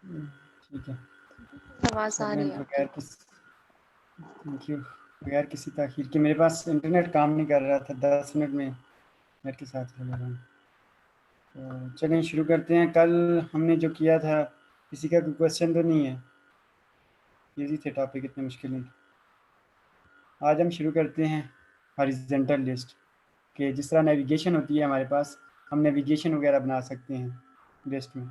ठीक है, आवाज आ रही है आपकी। Thank you. बगैर किसी ताखीर के, मेरे पास इंटरनेट काम नहीं कर रहा था, 10 मिनट में नेट के साथ लगा रहा हूँ। तो चलें शुरू करते हैं। कल हमने जो किया था, किसी का कोई क्वेश्चन तो नहीं है? इजी थे टॉपिक, इतने मुश्किल नहीं। आज हम शुरू करते हैं हॉरिजॉन्टल लिस्ट के। जिस तरह नेविगेशन होती है हमारे पास, हम नेविगेशन वगैरह बना सकते हैं लिस्ट में।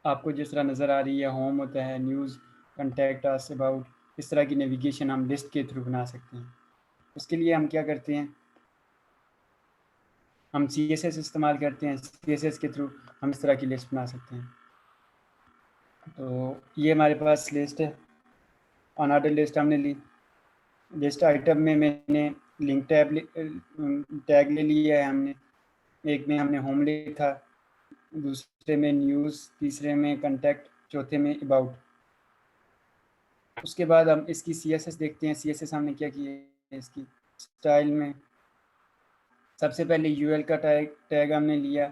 आपको जिस तरह नज़र आ रही है, होम होता है, न्यूज़, कॉन्टैक्ट, आस्क अबाउट, इस तरह की नेविगेशन हम लिस्ट के थ्रू बना सकते हैं। उसके लिए हम क्या करते हैं, हम CSS इस्तेमाल करते हैं। CSS के थ्रू हम इस तरह की लिस्ट बना सकते हैं। तो ये हमारे पास लिस्ट है, अनऑर्डर लिस्ट हमने ली। लिस्ट आइटम में मैंने लिंक टैग ले लिया है हमने। एक में हमने होम लिखा, दूसरे में न्यूज़, तीसरे में कॉन्टैक्ट, चौथे में अबाउट। उसके बाद हम इसकी CSS देखते हैं। CSS हमने क्या किया है, इसकी स्टाइल में सबसे पहले UL का टैग हमने लिया।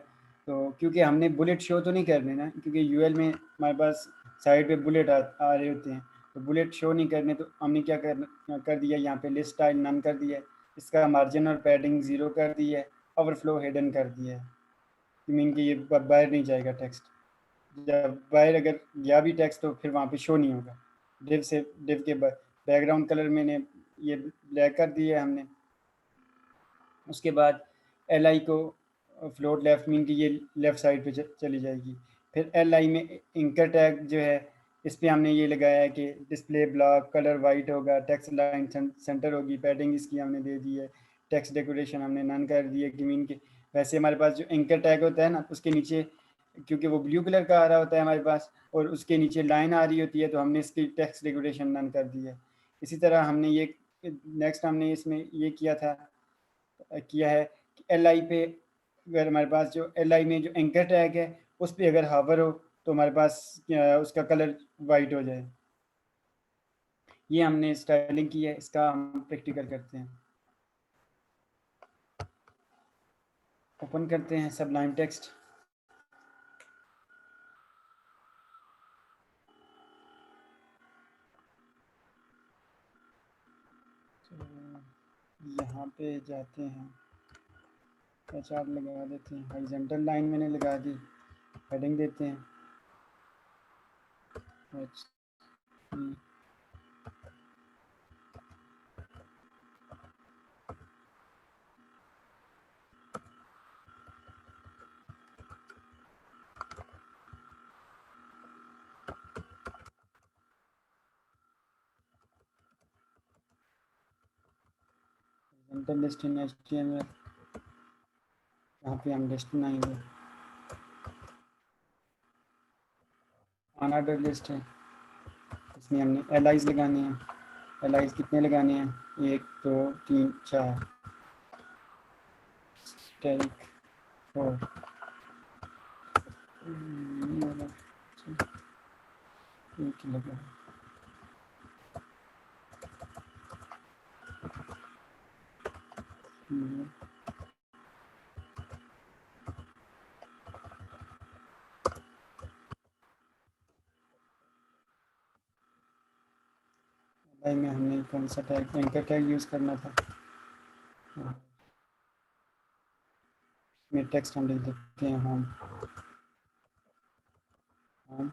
तो क्योंकि हमने बुलेट शो तो नहीं करने ना, क्योंकि UL में हमारे पास साइड पे बुलेट आ रहे होते हैं, तो बुलेट शो नहीं करने, तो हमने क्या कर दिया, यहाँ पे लिस्ट स्टाइल नन कर दिया है। इसका मार्जिन और पैडिंग 0 कर दिया है। ओवरफ्लो हिडन कर दिया है, मीन कि ये बाहर नहीं जाएगा टेक्स्ट। जब बाहर अगर गया भी टेक्स्ट तो फिर वहाँ पे शो नहीं होगा। डिव के बैकग्राउंड कलर मैंने ये ब्लैक कर दिया है हमने। उसके बाद LI को फ्लोट लेफ्ट, मीन कि ये लेफ़्ट साइड पे चली जाएगी। फिर LI में इंकर टैग जो है, इस पर हमने ये लगाया है कि डिस्प्ले ब्लॉक कलर वाइट होगा, टेक्स्ट लाइन सेंटर होगी, पैडिंग इसकी हमने दे दी है, टेक्स्ट डेकोरेशन हमने नन कर दी है कि मीन के। वैसे हमारे पास जो इंकर टैग होता है ना, उसके नीचे, क्योंकि वो ब्लू कलर का आ रहा होता है हमारे पास और उसके नीचे लाइन आ रही होती है, तो हमने इसकी टेक्स्ट डेकोरेशन नन कर दी है। इसी तरह हमने ये नेक्स्ट हमने इसमें ये किया है कि LI पे, अगर हमारे पास जो LI में जो एंकर टैग है उस पर अगर हावर हो तो हमारे पास उसका कलर वाइट हो जाए। ये हमने स्टाइलिंग की है, इसका हम प्रैक्टिकल करते हैं। ओपन करते हैं सबलाइम टेक्स्ट। यहाँ पे जाते हैं, चार्ट लगा देते हैं, हॉरिजॉन्टल लाइन मैंने लगा दी, हेडिंग देते हैं हॉरिजॉन्टल लिस्ट इन HTML। यहाँ पे हम लिस्ट बनाएंगे, अनऑर्डर लिस्ट है, इसमें हमने LIs लगाने हैं। LIs कितने लगाने हैं, 1 2 3 4, टेक 4, एक लगा। में हमने कौन सा टैग, एंकर टैग यूज़ करना था। में टेक्स्ट हम लिख देते हैं होम। होम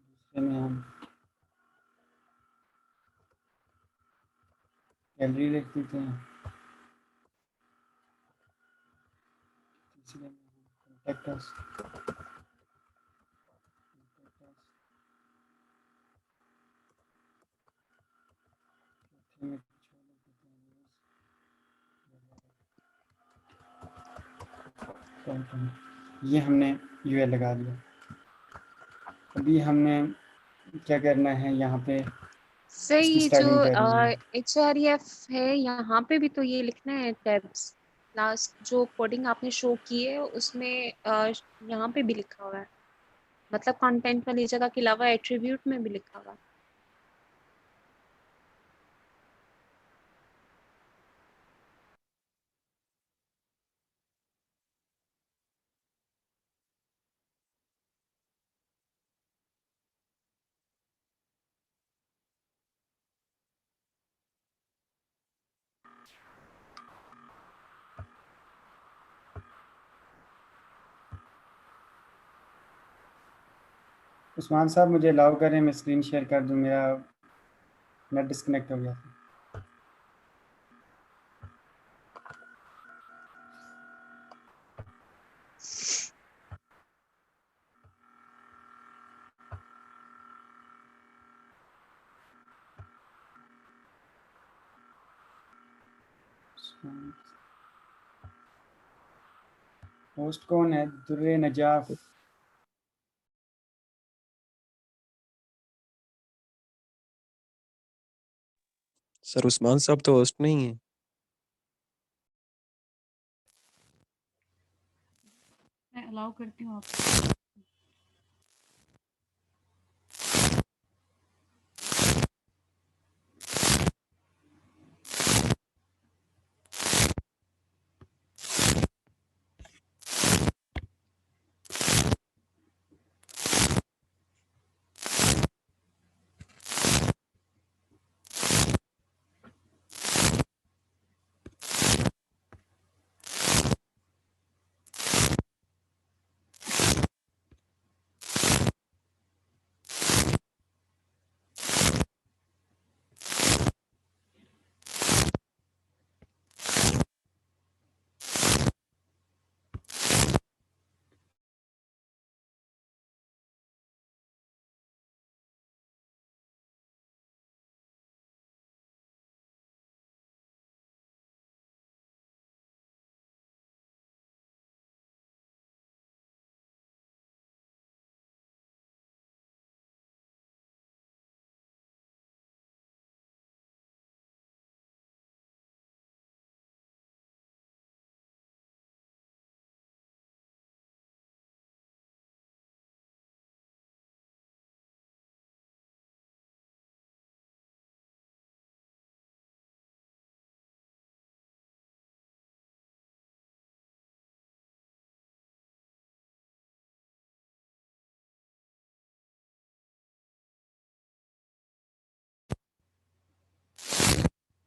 दूसरे में हम गैलरी लिख देते हैं। तीसरे में कॉन्टैक्ट अस। ये हमने UL लगा दिया। अभी हमने क्या करना है, यहाँ पे सर इसकी ये जो स्टाइलिंग करनी है। HREF है, यहाँ पे भी तो ये लिखना है टैब्स। लास्ट जो कोडिंग आपने शो की है उसमें यहाँ पे भी लिखा हुआ है, मतलब कंटेंट वाली जगह के अलावा एट्रीब्यूट में भी लिखा हुआ है। उस्मान साहब मुझे अलाउ करें, मैं स्क्रीन शेयर कर दूं, मेरा नेट डिस्कनेक्ट हो गया था। होस्ट कौन है? दुर्रे नजाफ। सर उस्मान साहब तो होस्ट नहीं है। मैं अलाउ करती हूँ आपको।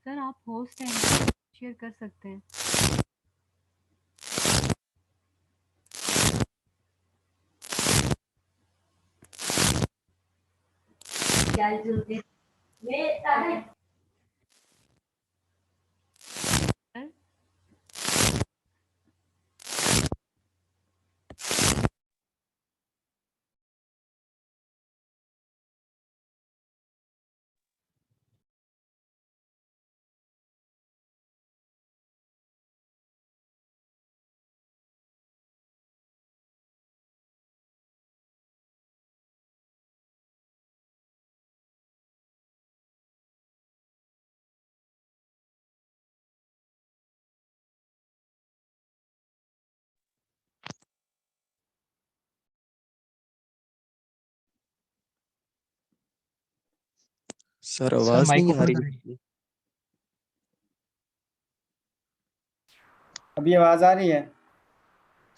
सर आप होस्ट हैं, शेयर कर सकते हैं। सर सर आवाज नहीं आ रही। अभी आवाज़ आ रही है?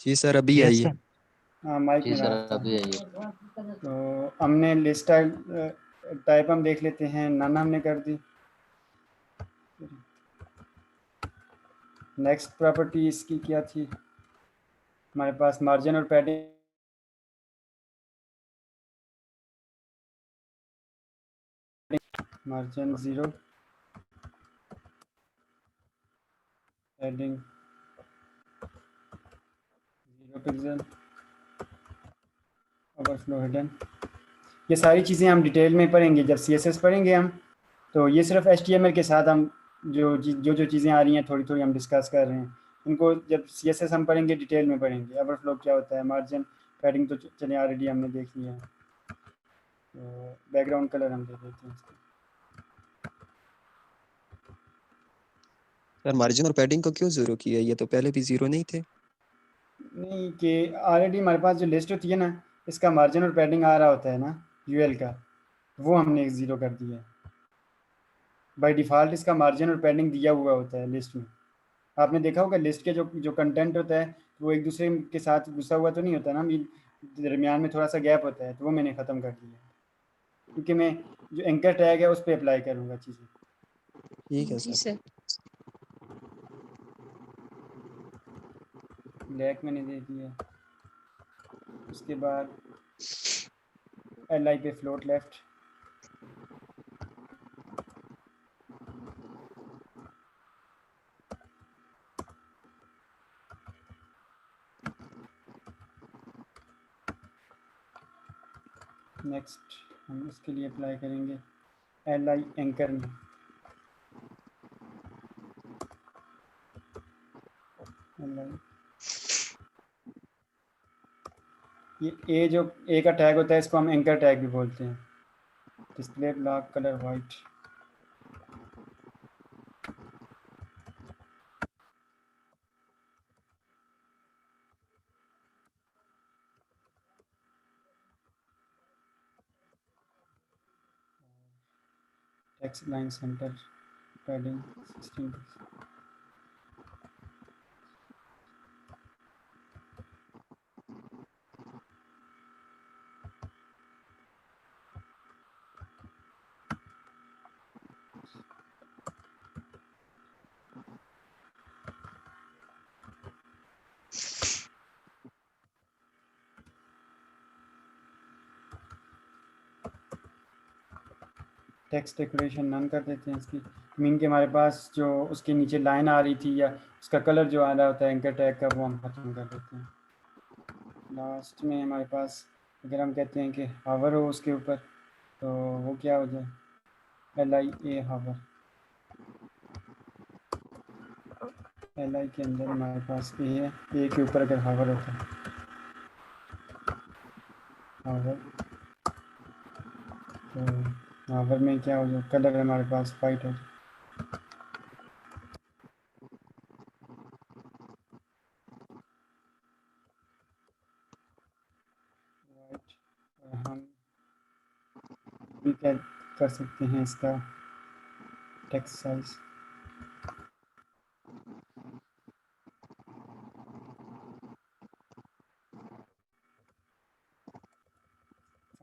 जी सर अभी आई है। हाँ, माइक जी मेरा सर ऑफ था। अभी आइए। तो हमने लिस्ट टाइप हम देख लेते हैं, नन हमने कर दी। नेक्स्ट प्रॉपर्टी इसकी क्या थी हमारे पास? मार्जिन और padding. Margin 0, padding 0 pixel, overflow hidden. ये सारी चीज़ें हम डिटेल में पढ़ेंगे जब CSS पढ़ेंगे हम। तो ये सिर्फ HTML के साथ हम जो चीज़ें आ रही हैं थोड़ी थोड़ी हम डिस्कस कर रहे हैं, इनको जब CSS हम पढ़ेंगे डिटेल में पढ़ेंगे। ओवरफ्लो क्या होता है, मार्जिन, पैडिंग तो चलिए ऑलरेडी हमने देख लिया है। तो बैकग्राउंड कलर हम दे देते हैं इसको। सर मार्जिन और पैडिंग को क्यों जीरो किया? ये तो पहले भी जीरो नहीं थे। नहीं, कि ऑलरेडी हमारे पास जो लिस्ट होती है ना, इसका मार्जिन और पैडिंग आ रहा होता है ना यूएल का, वो हमने 0 कर दिया है। बाय डिफ़ॉल्ट इसका मार्जिन और पैडिंग दिया हुआ होता है लिस्ट में। आपने देखा होगा लिस्ट के जो जो कंटेंट होता है वो एक दूसरे के साथ घुसा हुआ तो नहीं होता ना, दरमियान में थोड़ा सा गैप होता है, तो वो मैंने ख़त्म कर दिया क्योंकि मैं जो एंकर टैग है उस पर अप्लाई करूँगा चीज़ें। ठीक है जी सर। सर। ब्लैक मैंने दे दिया। उसके बाद LI पे फ्लोट लेफ्ट, नेक्स्ट हम इसके लिए अप्लाई करेंगे LI एंकर में, LI ये ए जो ए का टैग होता है इसको हम एंकर टैग भी बोलते हैं। Display block colour white, text line centre padding 16 text decoration none कर देते हैं इसकी, मीन के हमारे पास जो उसके नीचे लाइन आ रही थी या उसका कलर जो आ रहा होता है एंकर टैग का वो हम खत्म कर देते हैं। लास्ट में हमारे पास अगर हम कहते हैं कि हावर हो उसके ऊपर तो वो क्या हो जाए LI हावर, LI के अंदर हमारे पास ए है, ए के ऊपर अगर हावर होता है हावर तो हावर में क्या हो जाए कलर हमारे पास वाइट हो, हम भी क्या कर सकते हैं इसका टेक्स्ट साइज,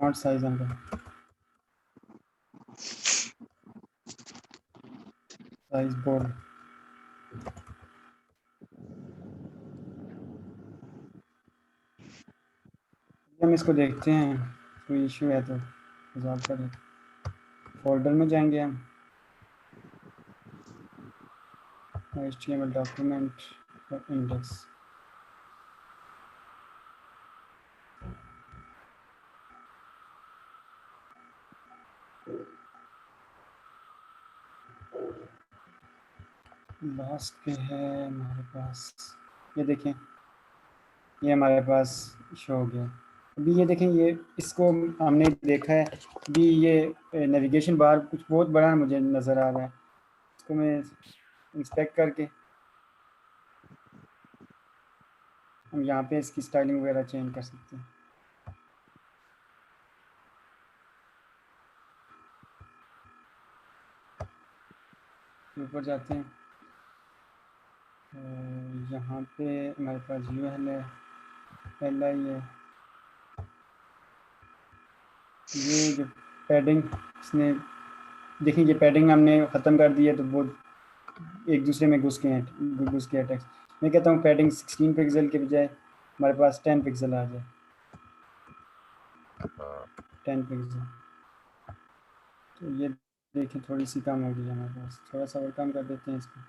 फॉन्ट साइज हम साइज बोल्ड, हम इसको देखते हैं कोई इशू है तो रिजॉल्व करें। फोल्डर में जाएंगे हम, HTML डॉक्यूमेंट और इंडेक्स, लास्ट पे है हमारे पास, ये देखें ये हमारे पास शो हो गया। अभी ये देखें ये इसको हमने देखा है अभी ये नेविगेशन बार कुछ बहुत बड़ा मुझे नज़र आ रहा है, इसको मैं इंस्पेक्ट करके हम यहाँ पे इसकी स्टाइलिंग वगैरह चेंज कर सकते हैं। ऊपर जाते हैं, यहाँ पे हमारे पास UL है, LI है, ये जो पैडिंग इसने देखिए ये पैडिंग हमने ख़त्म कर दी है तो वो एक दूसरे में घुस गए टेक्स्ट। मैं कहता हूँ पैडिंग 16 पिक्सल के बजाय हमारे पास 10 पिक्सल आ जाए, 10 पिक्सल, तो ये देखिए थोड़ी सी कम हो गई है हमारे पास, थोड़ा सा और कम कर देते हैं इसको,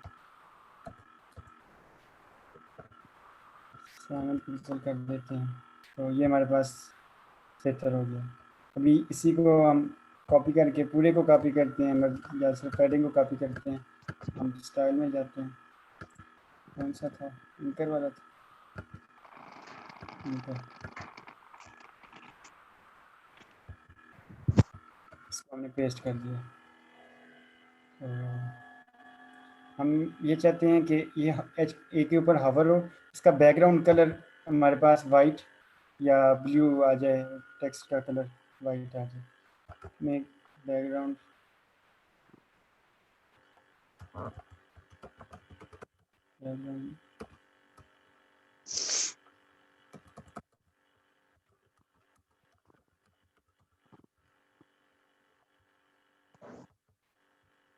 7 पिक्सल कर देते हैं, तो ये हमारे पास 73 हो गया। अभी इसी को हम कॉपी करके पूरे को कॉपी करते हैं, मतलब या सिर्फ पैडिंग को कॉपी करते हैं, हम स्टाइल में जाते हैं, कौन सा था इंकर वाला था, इंकर, इसको हमने पेस्ट कर दिया। तो हम ये चाहते हैं कि ये ए के ऊपर हवर हो, इसका बैकग्राउंड कलर हमारे पास वाइट या ब्लू आ जाए, टेक्स्ट का कलर वाइट आ जाए, मैं बैकग्राउंड बैकग्राउंड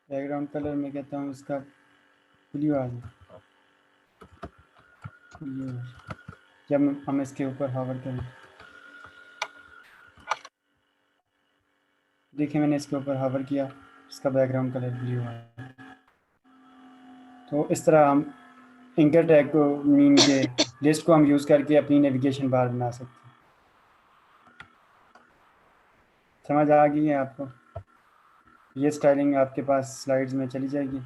बैकग्राउंड कलर मैं कहता हूँ इसका ब्लू आ जाए, ब्लू जब हम इसके ऊपर हवर करें। देखिए मैंने इसके ऊपर हावर किया, इसका बैकग्राउंड कलर ब्लू है। तो इस तरह हम एंकर टैग को मीन के लिस्ट को हम यूज़ करके अपनी नेविगेशन बार बना सकते हैं। समझ आ गई है आपको? ये स्टाइलिंग आपके पास स्लाइड्स में चली जाएगी।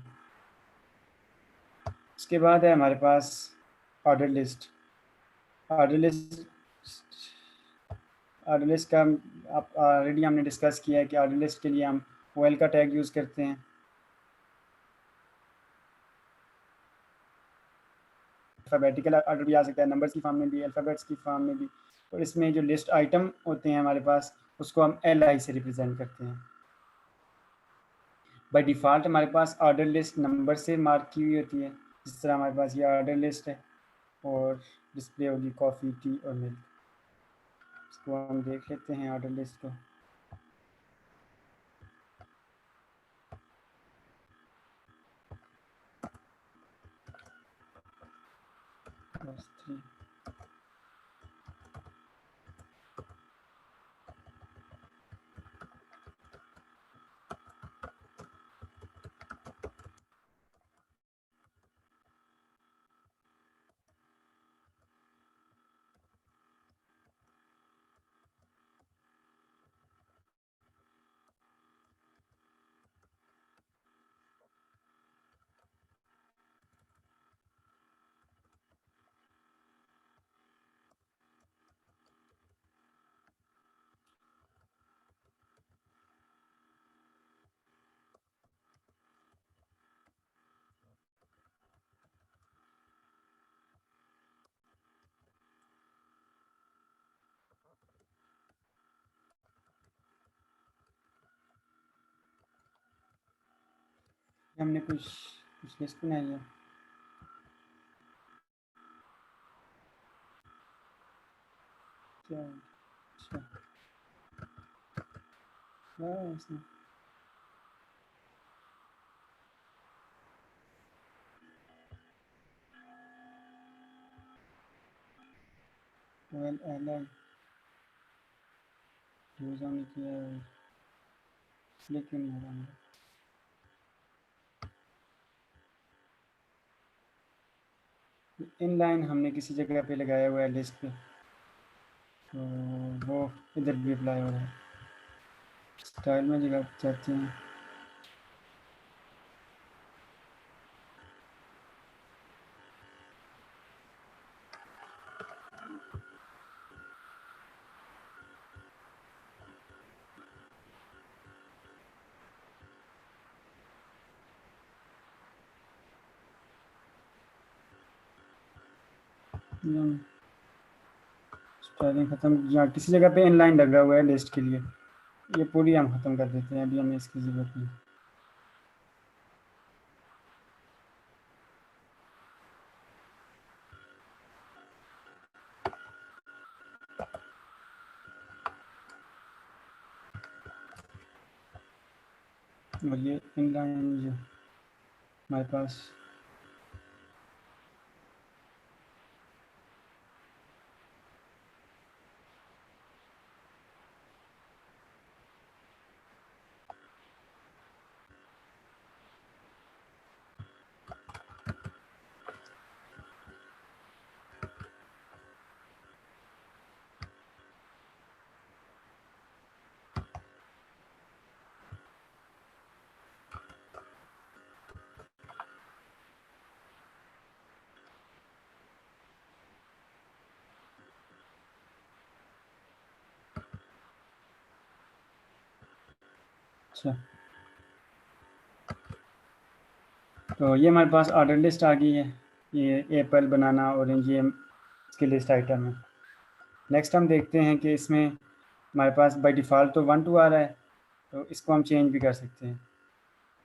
उसके बाद है हमारे पास ऑर्डर लिस्ट। ऑर्डर लिस्ट का आप ऑलरेडी हमने डिस्कस किया है कि ऑर्डर लिस्ट के लिए हम OL का टैग यूज़ करते हैं। अल्फ़ाबेटिकल ऑर्डर भी आ सकता है, नंबर्स की फॉर्म में भी, अल्फ़ाबेट्स की फॉर्म में भी। और इसमें जो लिस्ट आइटम होते हैं हमारे पास, उसको हम LI से रिप्रेजेंट करते हैं। बाय डिफ़ॉल्ट हमारे पास ऑर्डर लिस्ट नंबर से मार्क की हुई होती है। जिस तरह हमारे पास ये ऑर्डर लिस्ट है और डिस्प्ले होगी कॉफ़ी, टी और मिल्क। इसको हम देख लेते हैं ऑर्डर लिस्ट को। +3 हमने कुछ लिस्ट बनाई है। क्या अच्छा क्या है इसमें? LI यूज़ हमने किया है, इसलिए क्यों नहीं हो रहा मेरा? इनलाइन हमने किसी जगह पे लगाया हुआ है लिस्ट पे, तो वो इधर भी अप्लाई हो रहा है। स्टाइल में जगह चाहते हैं। स्टाइलिंग ख़त्म, यहाँ किसी जगह पे इनलाइन लगा हुआ है लिस्ट के लिए, ये पूरी हम ख़त्म कर देते हैं। अभी हमें इसकी ज़रूरत नहीं। और ये इनलाइन जो हमारे पास अच्छा, तो ये हमारे पास ऑर्डर लिस्ट आ गई है। ये एप्पल, बनाना, ऑरेंज, ये इसकी लिस्ट आइटम है। नेक्स्ट हम देखते हैं कि इसमें हमारे पास बाय डिफ़ॉल्ट तो 1 2 आ रहा है, तो इसको हम चेंज भी कर सकते हैं।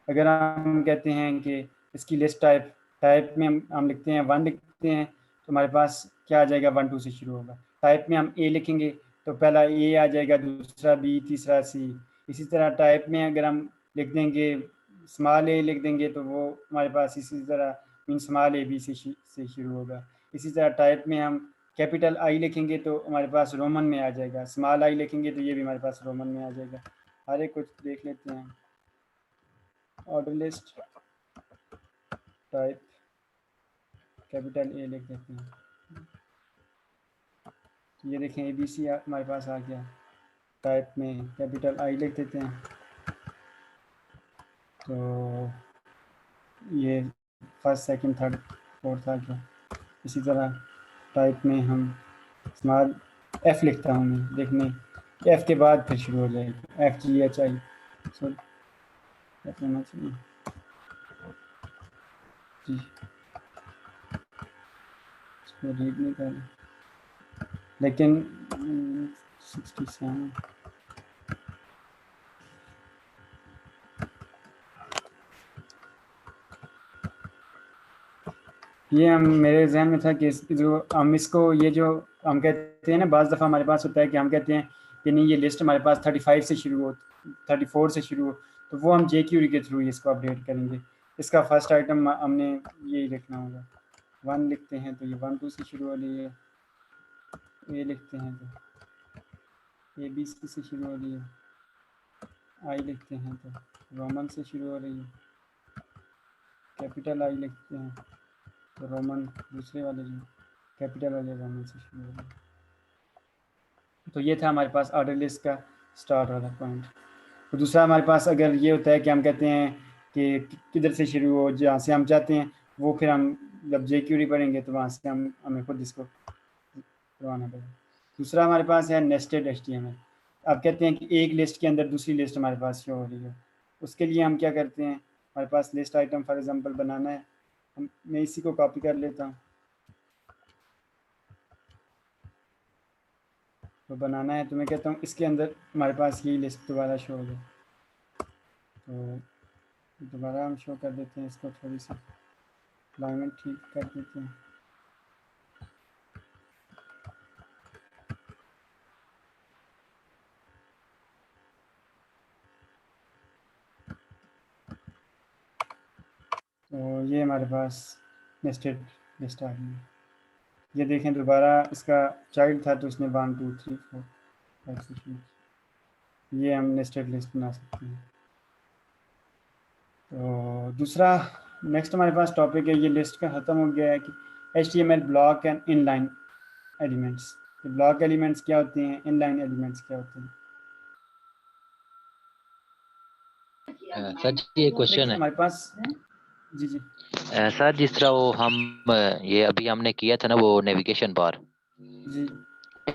अगर हम कहते हैं कि इसकी लिस्ट टाइप में हम लिखते हैं 1 लिखते हैं, तो हमारे पास क्या आ जाएगा? 1 2 से शुरू होगा। टाइप में हम A लिखेंगे तो पहला A आ जाएगा, दूसरा B, तीसरा C। इसी तरह टाइप में अगर हम लिख देंगे स्मॉल a लिख देंगे तो वो हमारे पास इसी तरह मीन स्मॉल A B से शुरू होगा। इसी तरह टाइप में हम कैपिटल I लिखेंगे तो हमारे पास रोमन में आ जाएगा, स्मॉल I लिखेंगे तो ये भी हमारे पास रोमन में आ जाएगा। हर एक कुछ देख लेते हैं। Order list type capital A लिख देते हैं। ये देखें ABC हमारे पास आ गया। टाइप में कैपिटल I लिख देते हैं। तो ये फर्स्ट सेकंड थर्ड फोर्थ आ गया। इसी तरह टाइप में हम स्मॉल F लिखता हूँ मैं, देखने F के बाद फिर शुरू हो जाएगी FGHI। सॉरी F होना चाहिए जी, इसको रीड नहीं कर लेकिन 67 ये हम मेरे जहन में था कि जो हम इसको ये जो हम कहते हैं ना, बाज़ दफ़ा हमारे पास होता है कि हम कहते हैं कि नहीं ये लिस्ट हमारे पास 35 से शुरू हो, 34 से शुरू हो, तो वो हम JQuery के थ्रू इसको अपडेट करेंगे। इसका फर्स्ट आइटम हमने यही लिखना होगा। 1 लिखते हैं तो ये 1 2 से शुरू हो रही है। A लिखते हैं तो ABC से शुरू हो रही है। I लिखते हैं तो रोमन से शुरू हो रही है। कैपिटल I लिखते हैं तो रोमन दूसरे वाले जो कैपिटल वाले रोमन से शुरू हो रही है। तो ये था हमारे पास ऑर्डर लिस्ट का स्टार्ट वाला पॉइंट। तो दूसरा हमारे पास अगर ये होता है कि हम कहते हैं कि किधर से शुरू हो, जहाँ से हम चाहते हैं वो फिर हम जब JQuery पढ़ेंगे तो वहाँ से हमें खुद इसको करवाना पड़ेगा। दूसरा हमारे पास है नेस्टेड HTML। अब कहते हैं कि एक लिस्ट के अंदर दूसरी लिस्ट हमारे पास शो हो रही है। उसके लिए हम क्या करते हैं, हमारे पास लिस्ट आइटम फॉर एग्जांपल बनाना है। मैं इसी को कॉपी कर लेता हूँ। तो बनाना है तो मैं कहता हूँ इसके अंदर हमारे पास ये लिस्ट दोबारा शो हो जाए। तो दोबारा हम शो कर देते हैं इसको, थोड़ी सी अलाइनमेंट ठीक कर देते हैं। तो ये हमारे पास नेस्टेड लिस्ट आ गई है। ये देखें दोबारा इसका चाइल्ड था तो उसने 1 2 3 4 5 6 ये हम नेस्टेड लिस्ट बना सकते हैं। तो दूसरा नेक्स्ट हमारे पास टॉपिक है, ये लिस्ट का ख़त्म हो गया है कि HTML block and inline elements. Block elements क्या होते हैं, इनलाइन एलिमेंट्स क्या होते हैं। सर जी एक क्वेश्चन है हमारे पास जी जी सर, जिस तरह वो हम ये अभी हमने किया था ना वो नेविगेशन बार, जी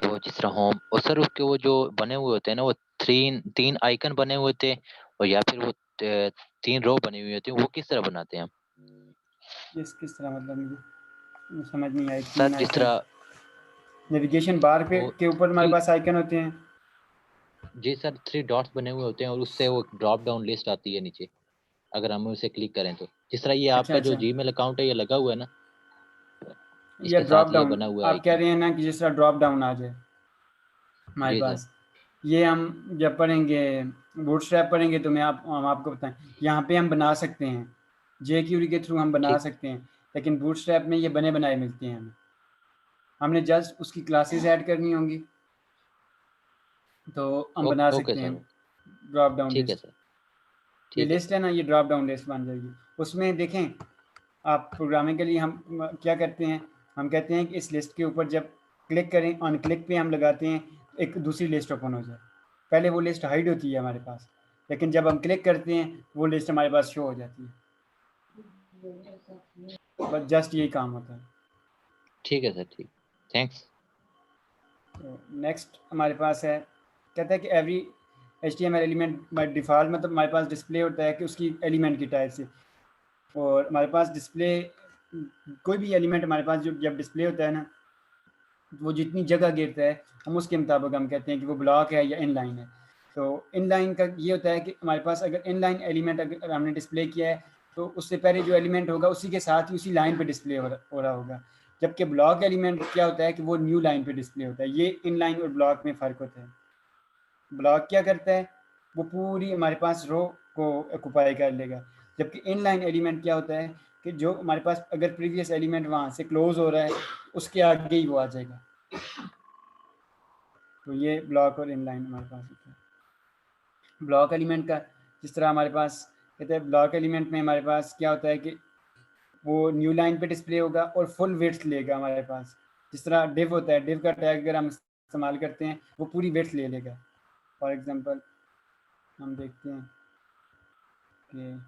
वो जिस तरह होम और सर उसके वो जो बने हुए होते हैं ना वो तीन आइकन बने हुए थे और या फिर वो 3 रो बनी हुई होती है, वो किस तरह बनाते हैं हम? किस तरह मतलब मुझे समझ नहीं आई। सर जिस तरह नेविगेशन बार पे के ऊपर हमारे पास आइकन होते हैं। जी सर 3 डॉट्स बने हुए होते हैं और उससे वो ड्रॉप डाउन लिस्ट आती है नीचे, अगर हम उसे क्लिक करें तो। जिस तरह ये आपका जो जीमेल अकाउंट है ये लगा हुआ है ना, या इसके ड्रॉप साथ ये डाउन बना हुआ है आप कह रहे हैं ना कि जिस तरह ड्रॉप डाउन आ जाए हमारे जी पास। ये हम जब पढ़ेंगे बूटस्ट्रैप पढ़ेंगे तो हम आपको बताएं, यहाँ पे हम बना सकते हैं JQuery के थ्रू हम बना सकते हैं, लेकिन बूटस्ट्रैप में ये बने बनाए मिलते हैं हमें। हमने जस्ट उसकी क्लासेस ऐड करनी होंगी तो हम बना सकते हैं ड्रॉप डाउन ठीक है लिस्ट। सर ये लिस्ट है ना, ये ड्रॉप डाउन लिस्ट बन जाएगी। उसमें देखें आप प्रोग्रामिंग के लिए हम क्या करते हैं, हम कहते हैं कि इस लिस्ट के ऊपर जब क्लिक करें, ऑन क्लिक पे हम लगाते हैं एक दूसरी लिस्ट ओपन हो जाए। पहले वो लिस्ट हाइड होती है हमारे पास, लेकिन जब हम क्लिक करते हैं वो लिस्ट हमारे पास शो हो जाती है। बस जस्ट यही काम होता है। ठीक है सर, ठीक, थैंक्स। तो नेक्स्ट हमारे पास है, कहता है कि every HTML element by default, मतलब हमारे पास डिस्प्ले होता है कि उसकी एलिमेंट की टाइप से। और हमारे पास डिस्प्ले कोई भी एलिमेंट हमारे पास जो जब डिस्प्ले होता है ना, वो जितनी जगह गिरता है हम उसके मुताबिक हम कहते हैं कि वो ब्लॉक है या इनलाइन है। तो इनलाइन का ये होता है कि हमारे पास अगर इनलाइन एलिमेंट अगर हमने डिस्प्ले किया है तो उससे पहले जो एलिमेंट होगा उसी के साथ ही उसी लाइन पे डिस्प्ले हो रहा होगा। जबकि ब्लॉक एलिमेंट क्या होता है कि वो न्यू लाइन पे डिस्प्ले होता है। ये इनलाइन और ब्लॉक में फ़र्क होता है। ब्लॉक क्या करता है, वो पूरी हमारे पास रो को ऑक्यूपाई कर लेगा, जबकि इनलाइन एलिमेंट क्या होता है कि जो हमारे पास अगर प्रीवियस एलिमेंट वहाँ से क्लोज हो रहा है उसके आगे ही वो आ जाएगा। तो ये ब्लॉक और इनलाइन हमारे पास होता है। ब्लॉक एलिमेंट का जिस तरह हमारे पास कहते हैं, ब्लॉक एलिमेंट में हमारे पास क्या होता है कि वो न्यू लाइन पे डिस्प्ले होगा और फुल विड्थ लेगा हमारे पास। जिस तरह डिव होता है, डिव का टैग अगर हम इस्तेमाल करते हैं वो पूरी विड्थ ले लेगा। फॉर एग्जांपल हम देखते हैं कि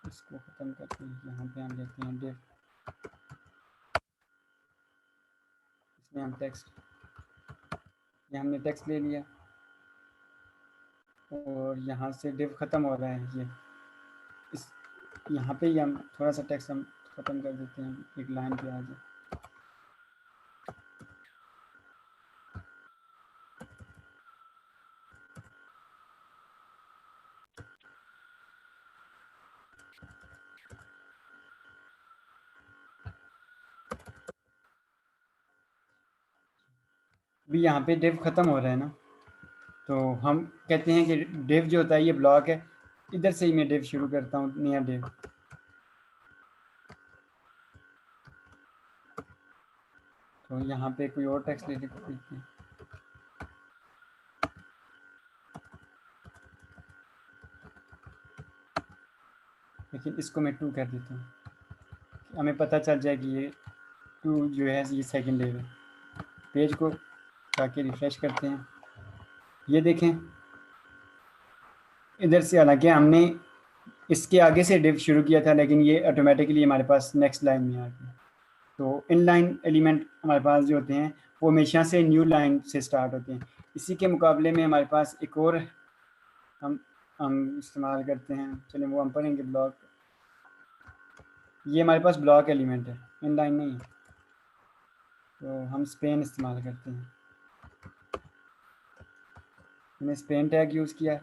इसको ख़त्म करके यहाँ पे हम लेते हैं डिव, इसमें हम टेक्स्ट, ये हमने टेक्स्ट ले लिया और यहाँ से डिव ख़त्म हो रहा है। ये इस यहाँ पे ही हम थोड़ा सा टेक्स्ट हम ख़त्म कर देते हैं, एक लाइन पे आ जाए। अभी यहाँ पे डिव ख़त्म हो रहा है ना, तो हम कहते हैं कि डिव जो होता है ये ब्लॉक है। इधर से ही मैं डिव शुरू करता हूँ, नया डिव। तो यहाँ पे कोई और टेक्स्ट ले लेते हैं। लेकिन इसको मैं 2 कर देता हूँ, हमें पता चल जाए कि ये 2 जो है ये सेकंड डिव है। पेज को जाके रिफ्रेश करते हैं, ये देखें इधर से, हालांकि हमने इसके आगे से डिव शुरू किया था लेकिन ये ऑटोमेटिकली हमारे पास नेक्स्ट लाइन में आ गया। तो इनलाइन एलिमेंट हमारे पास जो होते हैं वो हमेशा से न्यू लाइन से स्टार्ट होते हैं। इसी के मुकाबले में हमारे पास एक और हम इस्तेमाल करते हैं, चलिए वो हम पढ़ेंगे ब्लॉक। ये हमारे पास ब्लॉक एलिमेंट है, इनलाइन नहीं है, तो हम स्पेन इस्तेमाल करते हैं। मैंने स्पेन टैग यूज़ किया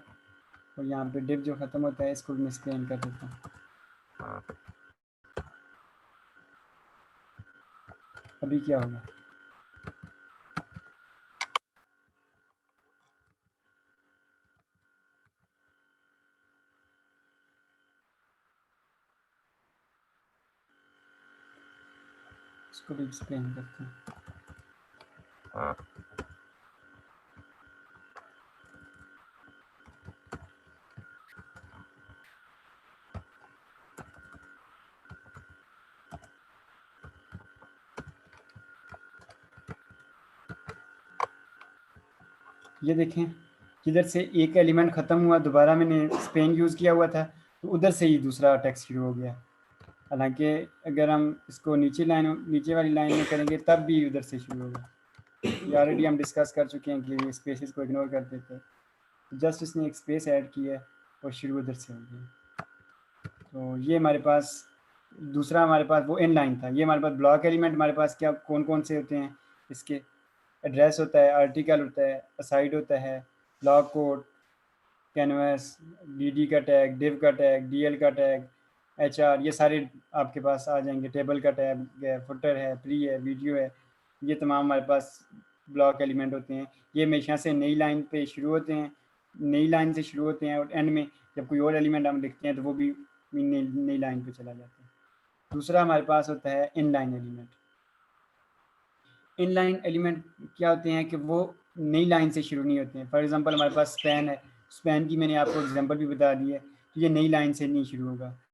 और यहाँ पे डिव जो ख़त्म होता है इसको मैं स्पेन कर देता हूँ। अभी क्या होगा, इसको भी एक्सप्लेन करते हैं। ये देखें किधर से एक एलिमेंट ख़त्म हुआ, दोबारा मैंने स्पेन यूज़ किया हुआ था तो उधर से ही दूसरा टेक्स्ट शुरू हो गया। हालांकि अगर हम इसको नीचे वाली लाइन में करेंगे तब भी उधर से शुरू होगा। ये ऑलरेडी हम डिस्कस कर चुके हैं कि स्पेसेस को इग्नोर कर देते हैं, जस्ट इसने एक स्पेस ऐड किया है और शुरू उधर से हो गया। तो ये हमारे पास दूसरा हमारे पास वो इन लाइन था। ये हमारे पास ब्लॉक एलिमेंट हमारे पास क्या कौन कौन से होते हैं, इसके एड्रेस होता है, आर्टिकल होता है, असाइड होता है, ब्लॉक कोड, कैनवास, डी का टैग, डिव का टैग, DL का टैग, HR, ये सारे आपके पास आ जाएंगे। टेबल का टैग है, फुटर है, प्री है, वीडियो है, ये तमाम हमारे पास ब्लॉक एलिमेंट होते हैं। ये हमेशा से नई लाइन पे शुरू होते हैं, नई लाइन से शुरू होते हैं और एंड में जब कोई और एलिमेंट हम लिखते हैं तो वो भी नई लाइन पे चला जाता है। दूसरा हमारे पास होता है इनलाइन एलिमेंट। इनलाइन एलिमेंट क्या होते हैं कि वो नई लाइन से शुरू नहीं होते हैं। फॉर एग्जांपल हमारे पास स्पैन है, स्पैन की मैंने आपको एग्जांपल भी बता दी है, तो ये नई लाइन से नहीं शुरू होगा।